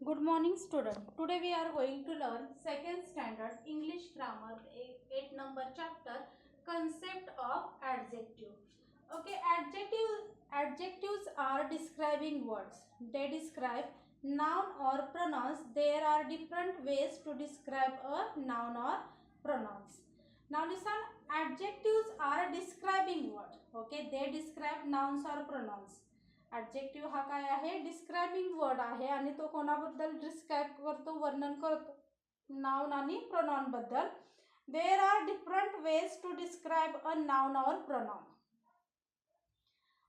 Good morning student. Today we are going to learn second standard English grammar 8 number chapter concept of adjective. Okay, adjectives are describing words. They describe noun or pronouns. There are different ways to describe a noun or pronouns. Now listen, adjectives are describing word. Okay, they describe nouns or pronouns. Adjective हा काय आहे, describing word आहे आणि तो कोणाबद्दल describe करतो, वर्णन करतो, noun आणि प्रोनाउन बद्दल. There are different ways to describe a noun और प्रोनाउन.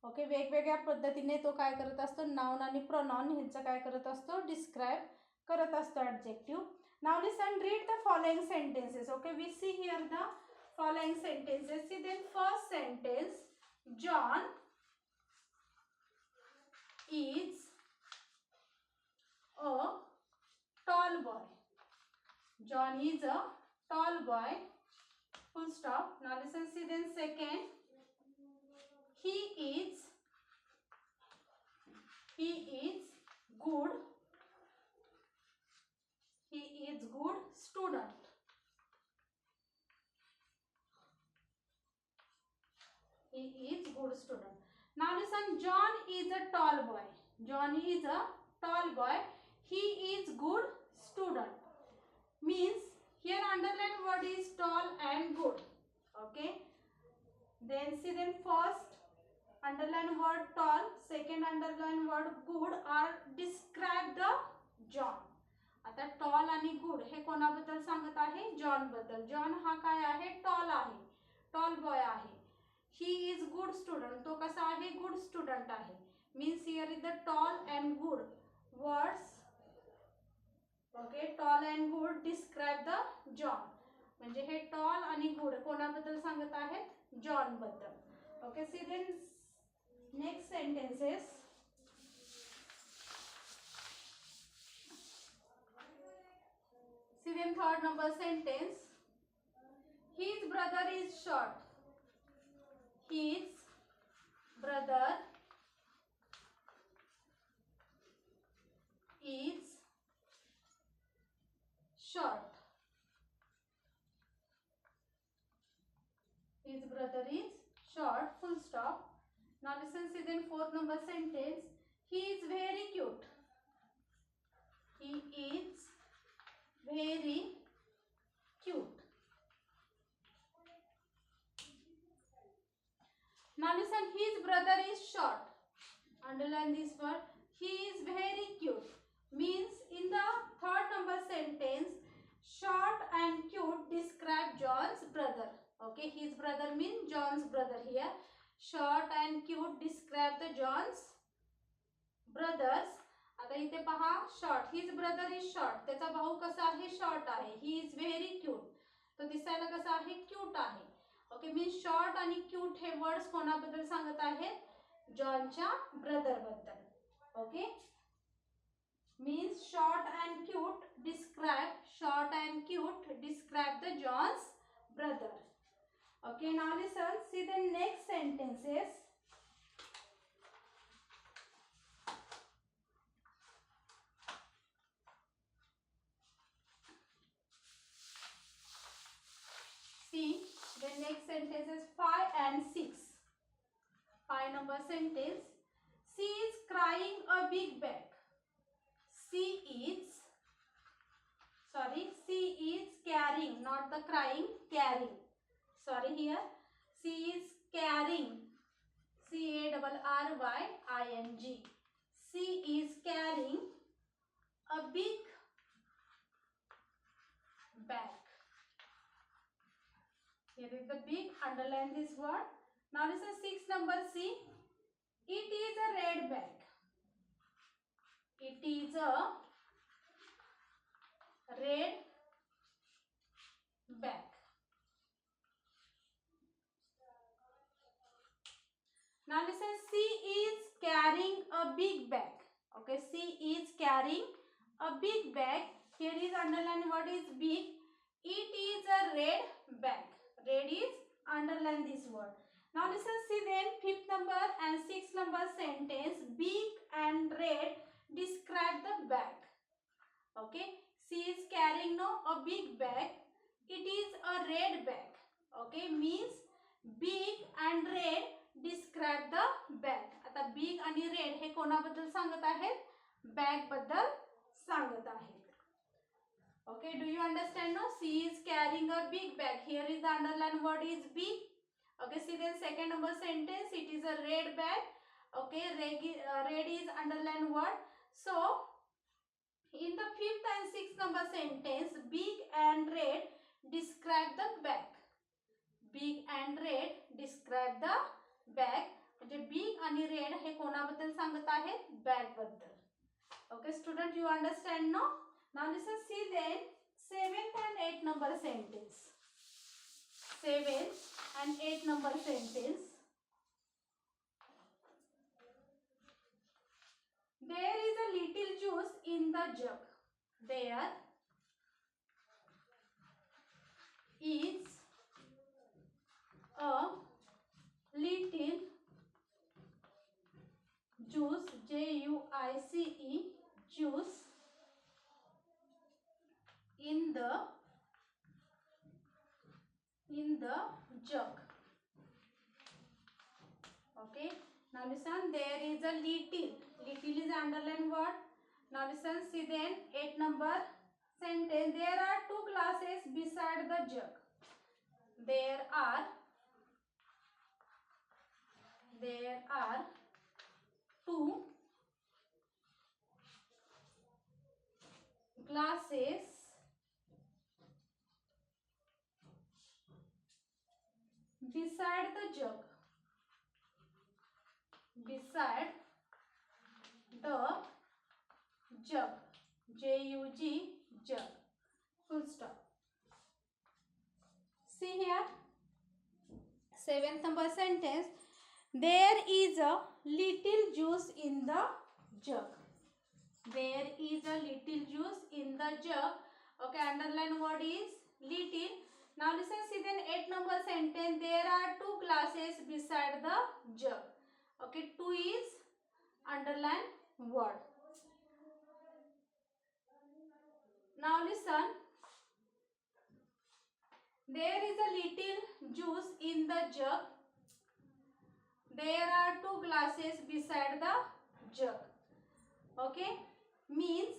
ओके, वेगवेगळ्या पद्धतीने तो काय करत असतो, नाउन आणि प्रोनाउन ह्यांचं काय करत असतो, डिस्क्राईब करत असतो adjective. Now listen, read the following sentences. Okay, we see here the following sentences. See then first sentence, John is a tall boy. John is a tall boy. Full stop. Now listen, see then second. He is good. He is good student. He is good student. Now listen, John is a tall boy. John is a tall boy. He is good student. Means here underline word is tall and good. Okay. Then see then first underline word tall, second underline word good are describe the John. आता tall आणि good हे कोणाबद्दल सांगत आहे, John बद्दल. John हा काय आहे, toll आहे, tall boy आहे. ही इज गुड स्टुडंट, तो कसा आहे, गुड स्टुडंट आहे. Means here is the tall and good words. Okay, tall and good describe the John. म्हणजे हे टॉल आणि गुड कोणाबद्दल सांगत आहेत, जॉन बद्दल. Okay, see then next sentences. See then third number sentence, his brother is short. His brother is short. His brother is short. Full stop. Now listen, see then fourth number sentence. He is very cute. He is very cute. Now listen, his brother is short. Underline this word. He is very cute. Means in the third number sentence, short and cute describe John's brother. Okay, his brother means John's brother here. Short and cute describe the John's brothers. आता इथे पहा, short. His brother is short. त्याचा भाऊ कसा आहे, short आहे. He is very cute. तो दिसायला कसा आहे, cute आहे. ओके, मीन्स शॉर्ट आणि क्यूट हे वर्ड्स कोणाबद्दल सांगत आहेत, जॉनच्या ब्रदर बद्दल. Okay, means short and cute describe the John's brother. Okay, now listen, see the next sentences. See the next sentence is 5 and 6. 5 number sentence. She is crying a big bag. She is carrying, not the crying, carrying. Sorry here. She is carrying. CARRYING. She is carrying a big bag. Here is the big, underline this word. Now listen, 6 number C. It is a red bag. It is a red bag. Now listen, she is carrying a big bag. Okay, she is carrying a big bag. Here is underline word is big. It is a red bag. Red is underline this word. Now listen, see then fifth number and sixth number sentence. Big and red describe the bag. Okay, she is carrying no a big bag. It is a red bag. Okay, means big and red describe the bag. आता big आणि red हे कोणाबद्दल सांगत आहेत? Bag बद्दल सांगत आहेत. Okay, do you understand? No, she is carrying a big bag. Here is the underline word is big. Okay, see then second number sentence. It is a red bag. Okay, red is underline word. So in the fifth and sixth number sentence, big and red describe the bag. Big and red describe the bag. म्हणजे big आणि red हे कोणाबद्दल सांगत आहेत? Bag बद्दल. Okay, student, you understand? No? Now listen, see then 7th and 8th number sentence. 7th and 8th number sentence. There is a little juice in the jug. There is a little juice, J-U-I-C-E, juice in the jug. Okay, now listen, there is a little is underline word. Now listen, see then 8 number sentence. There are 2 glasses beside the jug. There are 2 glasses beside the jug. Beside the jug, J-U-G, jug, full stop. See here, 7th number sentence. There is a little juice in the jug. There is a little juice in the jug. Okay, underline word is little. Now listen, see then 8 number sentence. There are 2 glasses beside the jug. Okay, 2 is underline word. Now listen, there is a little juice in the jug. There are 2 glasses beside the jug. Okay, means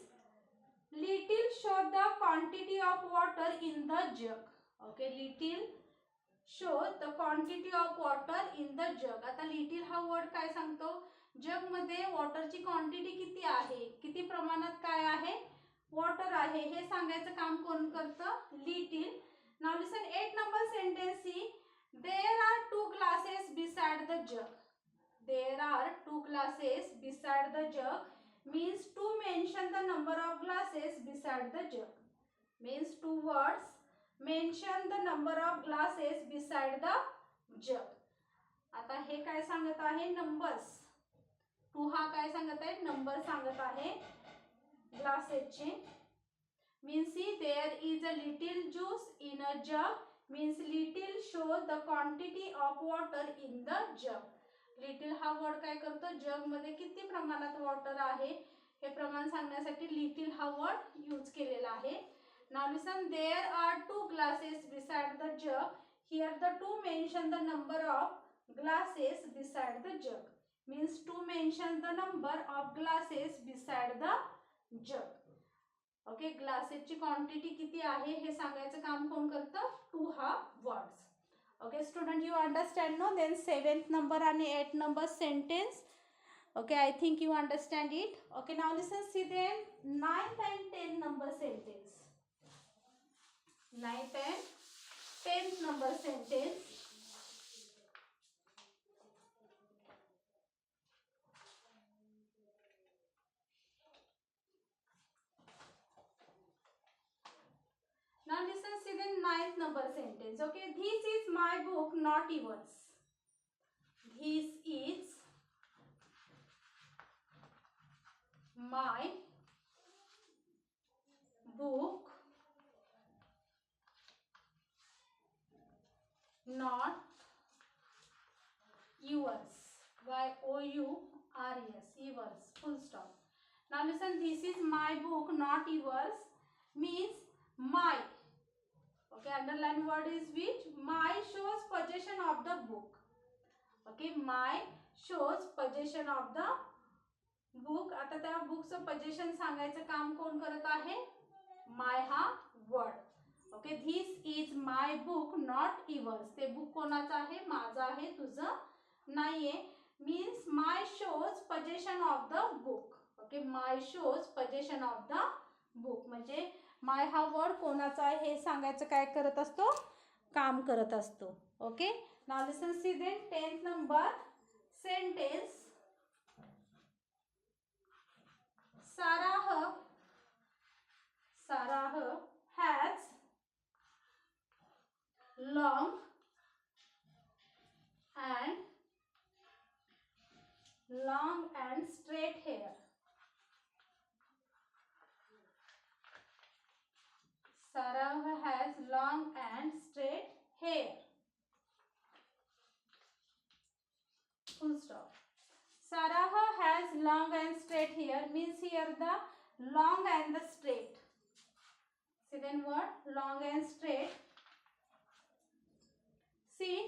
little show the quantity of water in the jug. Okay, little show the quantity of water in the jug. आता little हा word काय सांगतो? जग मध्ये वॉटरची quantity किती आहे, किती प्रमाणात काय आहे, वॉटर आहे हे सांगायचं काम कोण करतं? Little. Now listen 8 number sentence see. There are 2 glasses beside the jug. There are 2 glasses beside the jug means to mention the number of glasses beside the jug. Means 2 words mention the number of glasses beside the jug. आता हे काय सांगत आहे? Numbers. 2 हा काय सांगत आहे? Number सांगत आहे ग्लासेसचे. Means see, there is a little juice in a jug. Means little shows the quantity of water in the jug. Little हा वर्ड काय करतो? जग मध्ये किती प्रमाणात वॉटर आहे हे प्रमाण सांगण्यासाठी लिटिल हा वर्ड यूज केलेला आहे. Now listen, there are 2 glasses beside the jug. Here the 2 mention the number of glasses beside the jug. Means 2 mention the number of glasses beside the jug. Okay, ग्लासेसची quantity किती आहे हे सांगायचं काम कोण करतं? 2 हा words. Okay, student, you understand? No, then 7th number and 8th number sentence. Okay, I think you understand it. Okay, now listen, see then 9th and 10th number sentence. 9th and 10th number sentence. Now listen, see the 9th number sentence. Okay, this is my book, not yours. This is my book, not yours. Y-O-U-R-S, yours, full stop. Now listen, this is my book, not yours, means my. Okay, underline word is which? My shows possession of the book. Okay, my shows possession of the book. आता त्या बुकचं position सांगायचं काम कोण करत आहे? My हा word. Okay, this is my book not yours. ते book कोणाचं आहे? माझं आहे, तुझं नाहीये. Means my shows position of the book. Okay, my shows position of the book म्हणजे माय हा वर्ड कोणाचा आहे हे सांगायचं काय करत असतो? काम करत असतो. Okay, now listen see then 10th number sentence. Sarah has long and straight hair. Sarah has long and straight hair. Full stop. Sarah has long and straight hair means here the long and the straight. Second word, long and straight. See,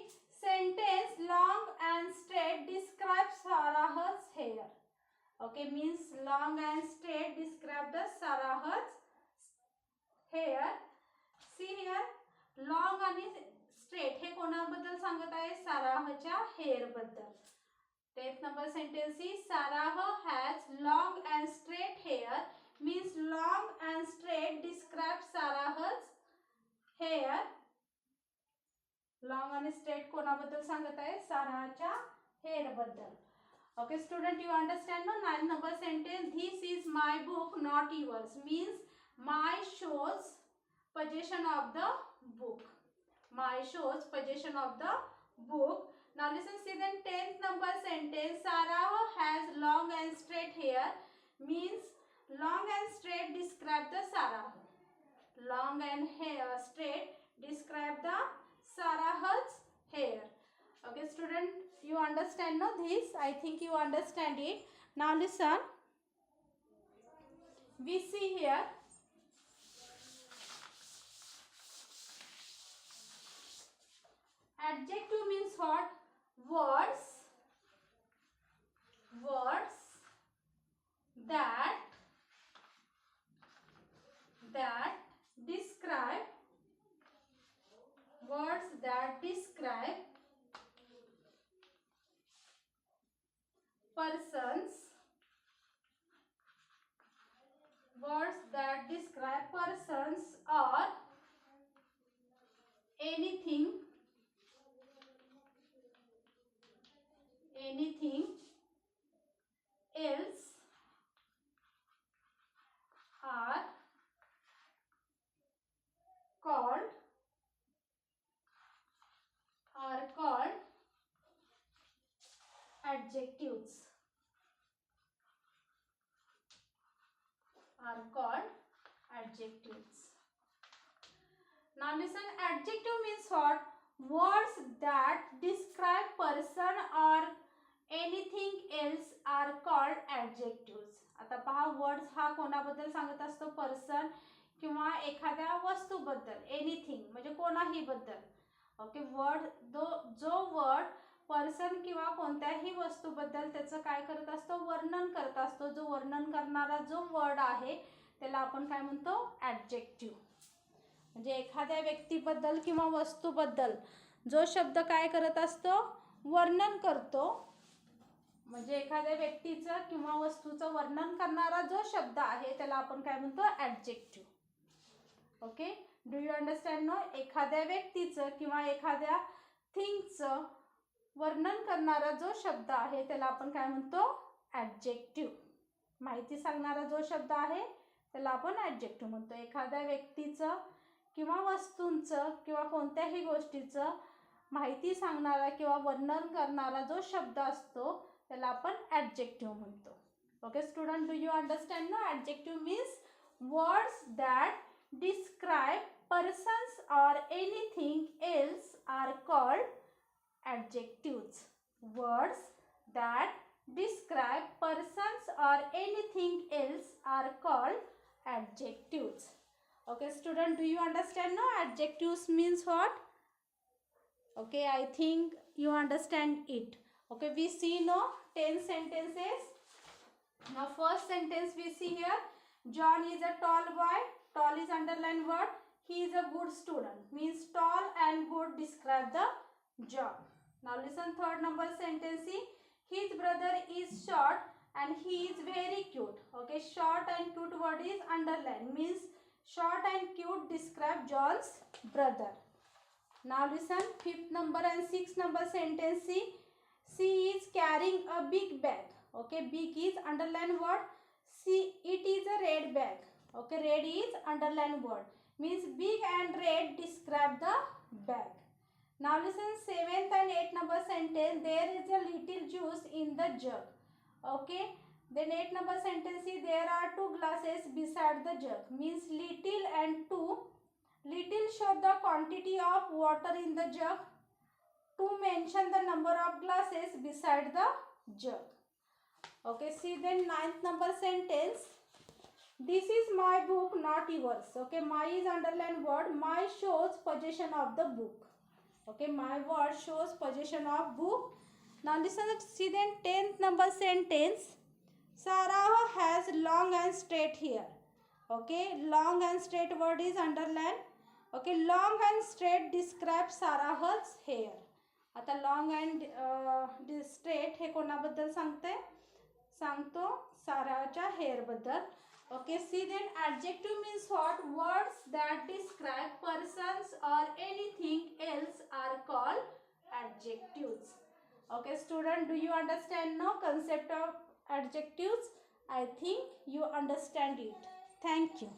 sentence long and straight describes Sarah's hair. Okay, means long and straight describe the Sarah's hair. See here, long आणि straight हे कोणाबद्दल सांगत आहे? साराहच्या hair बद्दल. 10th number sentence is Sarah has long and straight hair means long and straight describes Sarah's hair. Long and straight कोणाबद्दल सांगत आहे? साराच्या hair बद्दल. Okay student, you understand no? 9th number sentence, this is my book not yours means my shows possession of the book. My shows possession of the book. Now listen, see then 10th number sentence. Sarah has long and straight hair means long and straight describe the Sarah. Long and straight describe the Sarah's hair. Okay student, you understand no this? I think you understand it. Now listen. We see here. Adjective means what? Words that describe persons, or anything else are called adjectives. Now listen, adjective means what? Words that describe person or anything else are called adjectives. आता पहा, words हा कोणाबद्दल सांगत असतो? Person किंवा एखाद्या वस्तूबद्दल. Anything म्हणजे कोणाही बद्दल. ओके, वर्ड जो वर्ड पर्सन किंवा कोणत्याही वस्तूबद्दल त्याचं काय करत असतो? वर्णन करत असतो. जो वर्णन करणारा जो वर्ड आहे त्याला आपण काय म्हणतो? ॲडजेक्टिव्ह. म्हणजे एखाद्या व्यक्तीबद्दल किंवा वस्तूबद्दल जो शब्द काय करत असतो? वर्णन करतो. म्हणजे एखाद्या व्यक्तीचं किंवा वस्तूचं वर्णन करणारा जो शब्द आहे त्याला आपण काय म्हणतो? Adjective. Okay, do you understand no? एखाद्या व्यक्तीचं किंवा एखाद्या थिंगचं वर्णन करणारा जो शब्द आहे त्याला आपण काय म्हणतो? ॲडजेक्टिव्ह. माहिती सांगणारा जो शब्द आहे त्याला आपण ॲडजेक्टिव्ह म्हणतो. एखाद्या व्यक्तीचं किंवा वस्तूंचं किंवा कोणत्याही गोष्टीचं माहिती सांगणारा किंवा वर्णन करणारा जो शब्द असतो त्याला आपण ॲडजेक्टिव्ह म्हणतो. Okay student, do you understand no? Adjective means words that describe persons or anything else are called adjectives. Words that describe persons or anything else are called adjectives. Okay, student, do you understand now? Adjectives means what? Okay, I think you understand it. Okay, we see now 10 sentences. Now first sentence we see here. John is a tall boy. Tall is underlined word. He is a good student. Means tall and good describe the John. Now listen third number sentence. His brother is short and he is very cute. Okay, short and cute word is underlined. Means short and cute describe John's brother. Now listen fifth number and sixth number sentence. She is carrying a big bag. Okay, big is underlined word. It is a red bag. Okay, red is underlined word. Means big and red describe the bag. Now listen seventh and eighth number sentence. There is a little juice in the jug. Okay. Then eighth number sentence. There are two glasses beside the jug. Means little and two. Little show the quantity of water in the jug. To mention the number of glasses beside the jug. Okay, see then ninth number sentence. This is my book, not yours. Okay, my is underlined word. My shows possession of the book. Okay, my word shows possession of book. Now listen, see then 10th number sentence. Sarah has long and straight hair. Okay, long and straight word is underlined. Okay, long and straight describes Sarah's hair. आता long and straight हे कोणाबद्दल सांगतो साराच्या hair बद्दल. Okay, see then adjective means what? Words that describe persons or anything else are called adjectives. Okay student, do you understand no concept of adjectives? I think you understand it. Thank you.